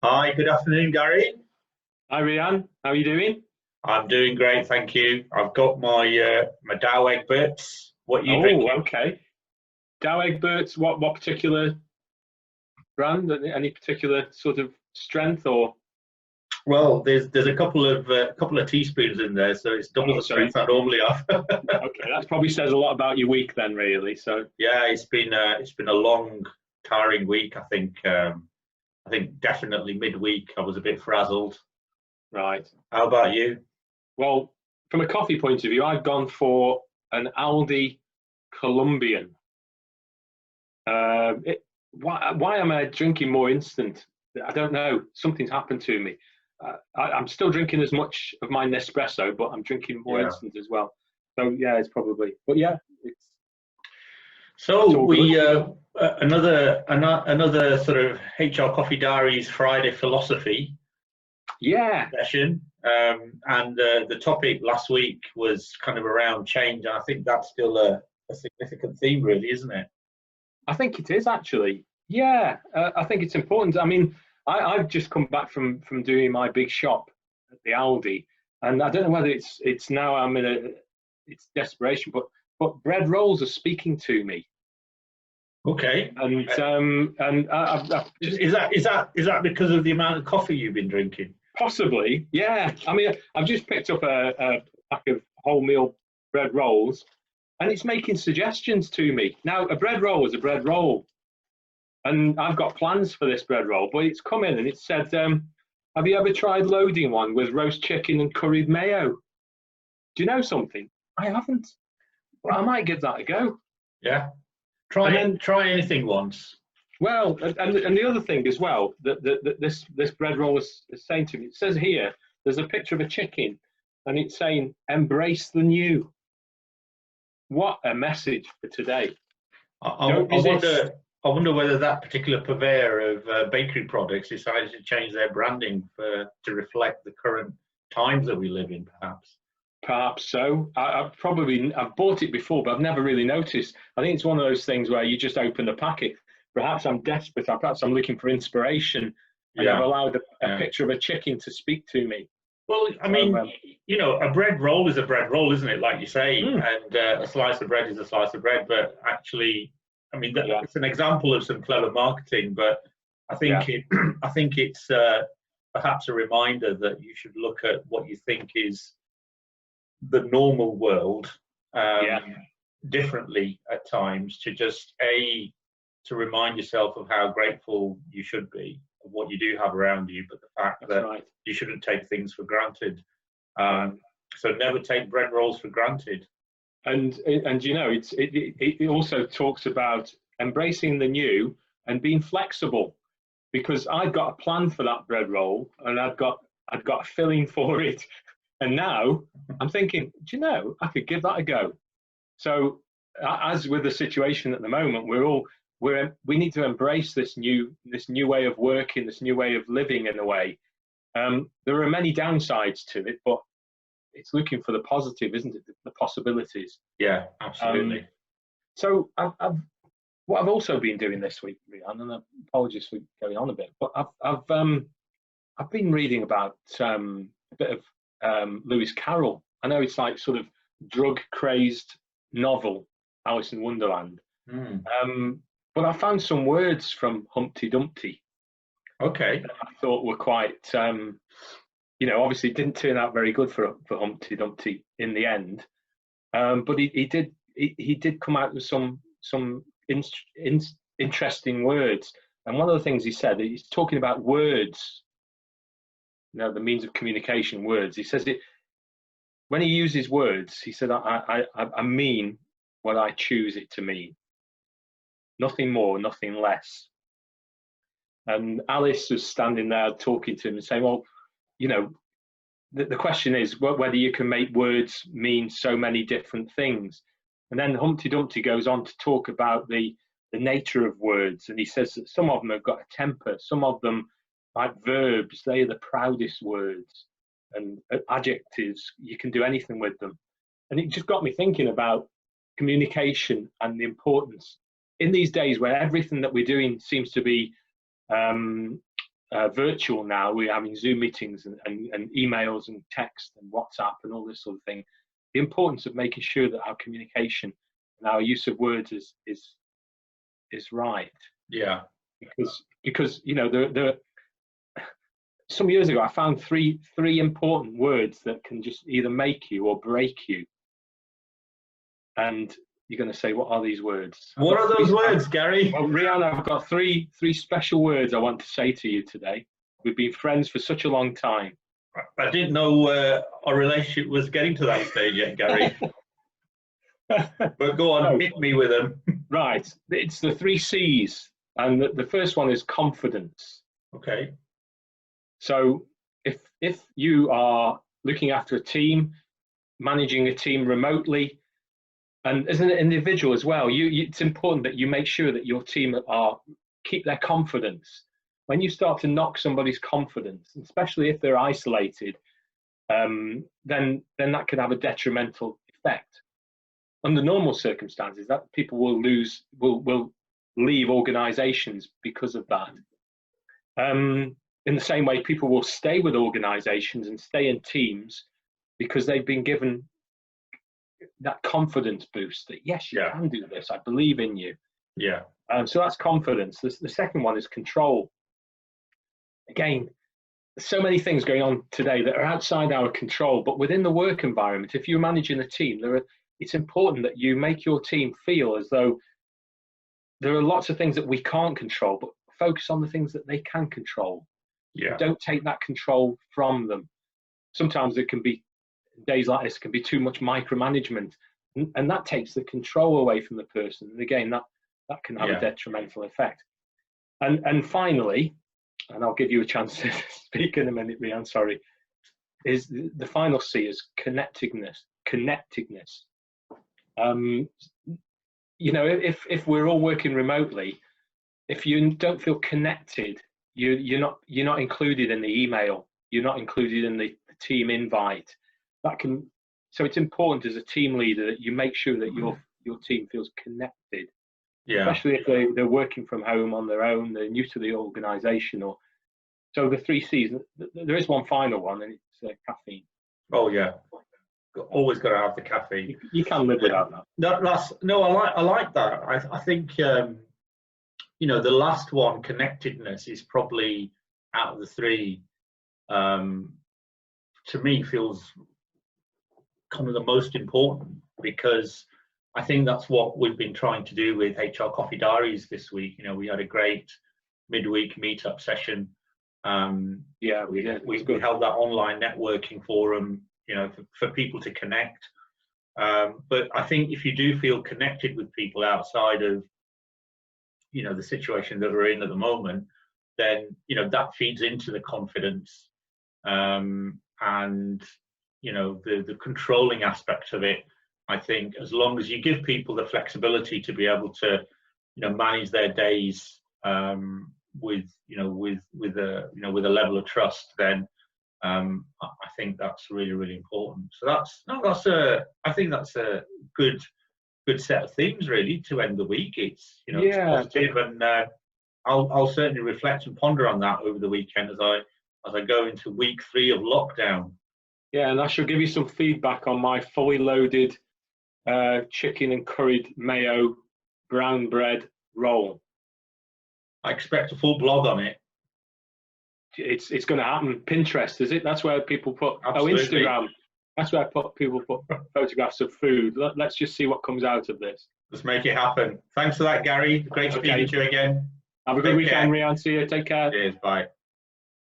Hi, good afternoon, Gary. Hi Rian, how are you doing? I'm doing great, thank you. I've got my Dow egg bits. What are you Oh, drinking? okay. Dow Egberts, what particular brand? Any particular sort of strength or? Well, there's a couple of teaspoons in there, so it's double Oh, the strength I normally have. okay, that probably says a lot about your week then, really. So Yeah, it's been a long, tiring week. I think definitely midweek I was a bit frazzled. right. How about you? Well, from a coffee point of view, I've gone for an Aldi Colombian. Why am I drinking more instant? I don't know. Something's happened to me. I'm still drinking as much of my Nespresso, but I'm drinking more Yeah. instant as well. So yeah, it's probably. But yeah, it's So all good. another sort of HR Coffee Diaries Friday philosophy Yeah, session. And the topic last week was kind of around change, and I think that's still a significant theme, really, isn't it? I think it is actually. Yeah, I think it's important. I mean, I've just come back from doing my big shop at the Aldi, and I don't know whether it's now I'm in a it's desperation, but bread rolls are speaking to me, Okay. and Is that because of the amount of coffee you've been drinking? possibly, yeah. I mean, I've just picked up a pack of wholemeal bread rolls, and it's making suggestions to me. Now, a bread roll is a bread roll. And I've got plans for this bread roll, but it's come in and it said, have you ever tried loading one with roast chicken and curried mayo? Do you know something? I haven't, but I might give that a go. Yeah. And Try then, try anything once. well, and the other thing as well that this bread roll is saying to me, it says here, there's a picture of a chicken, and it's saying, embrace the new. What a message for today! I, I, Don't I resist. wonder I wonder whether that particular purveyor of bakery products decided to change their branding to reflect the current times that we live in, perhaps. Perhaps so. I've bought it before, but I've never really noticed. I think it's one of those things where you just open the packet. Perhaps I'm desperate. Perhaps I'm looking for inspiration, and I've Yeah. allowed a Yeah. picture of a chicken to speak to me. Well, I So mean, a bread roll is a bread roll, isn't it? Like you say, mm, and a slice of bread is a slice of bread. But actually, I mean, yeah, it's an example of some clever marketing. But I yeah, think I think it's perhaps a reminder that you should look at what you think is the normal world yeah. um, differently at times. To just to remind yourself of how grateful you should be of what you do have around you, but the fact That's that right. you shouldn't take things for granted. Yeah, So never take bread rolls for granted. and it also talks about embracing the new and being flexible because I've got a plan for that bread roll and I've got a filling for it. And now I'm thinking, do you know, I could give that a go. So, as with the situation at the moment, we need to embrace this new way of working, this new way of living in a way. There are many downsides to it, but it's looking for the positive, isn't it? The possibilities. Yeah, Um, absolutely. so, what I've also been doing this week, Rian, and apologies for going on a bit, but I've been reading about a bit of Lewis Carroll. I know it's like sort of drug crazed novel, Alice in Wonderland. Mm. But I found some words from Humpty Dumpty Okay. that I thought were quite, obviously it didn't turn out very good for Humpty Dumpty in the end. But he did come out with some in, in, interesting words. And one of the things he said, he's talking about words, the means of communication, words. He says it when he uses words. He said, I mean what I choose it to mean. Nothing more, nothing less. And Alice was standing there talking to him and saying, well, you know, the question is whether you can make words mean so many different things. And then Humpty Dumpty goes on to talk about the nature of words. And he says that some of them have got a temper, some of them, like verbs, they are the proudest words. And adjectives, you can do anything with them. And it just got me thinking about communication and the importance in these days where everything that we're doing seems to be um, virtual now, we're having Zoom meetings and emails and text and WhatsApp and all this sort of thing. The importance of making sure that our communication and our use of words is right. Yeah. Because you know, some years ago I found three important words that can just either make you or break you. And you're going to say, what are these words? What are those words, Gary? Well, Rihanna, I've got three special words I want to say to you today. We've been friends for such a long time. I didn't know our relationship was getting to that stage yet, Gary. But go on, hit me with them. Right. It's the 3 C's. And the first one is confidence. Okay. So if you are looking after a team, managing a team remotely, and as an individual as well, it's important that you make sure that your team keep their confidence. When you start to knock somebody's confidence, especially if they're isolated, then that can have a detrimental effect. Under normal circumstances, that people will leave organizations because of that. In the same way, people will stay with organizations and stay in teams because they've been given that confidence boost that, yes, you can do this. I believe in you. Yeah. So that's confidence. The second one is control. Again, there's so many things going on today that are outside our control, but within the work environment, if you're managing a team, it's important that you make your team feel as though there are lots of things that we can't control, but focus on the things that they can control. Yeah. Don't take that control from them. Sometimes it can be, days like this, can be too much micromanagement, and that takes the control away from the person. And again, that can have a detrimental effect. And finally, and I'll give you a chance to speak in a minute, Rian, sorry, is the final C is connectedness. You know, if we're all working remotely, if you don't feel connected, you're not included in the email, you're not included in the team invite. So it's important as a team leader that you make sure that your team feels connected. Yeah. Especially if they're working from home on their own, they're new to the organisation, so the 3 C's. There is one final one, and it's caffeine. Oh yeah, always got to have the caffeine. You can't live without that. I like that. I think you know, the last one, connectedness, is probably out of the 3. To me, feels kind of the most important, because I think that's what we've been trying to do with HR Coffee Diaries this week. You know, we had a great midweek meetup session. Yeah, we did. We held that online networking forum, you know, for people to connect. But I think if you do feel connected with people outside of, you know, the situation that we're in at the moment, then, you know, that feeds into the confidence, and, you know, the controlling aspect of it. I think as long as you give people the flexibility to be able to, you know, manage their days with a level of trust, then I think that's really, really important. So I think that's a good set of themes really to end the week. It's, you know, it's positive, and I'll certainly reflect and ponder on that over the weekend as I go into week 3 of lockdown. Yeah, and I shall give you some feedback on my fully loaded chicken and curried mayo brown bread roll. I expect a full blog on it. It's going to happen. Pinterest, is it? That's where people put. Absolutely. Oh, Instagram. That's where people put photographs of food. Let's just see what comes out of this. Let's make it happen. Thanks for that, Gary. Great speaking to you again. Have a good weekend, Rian. See you. Take care. Cheers. Bye.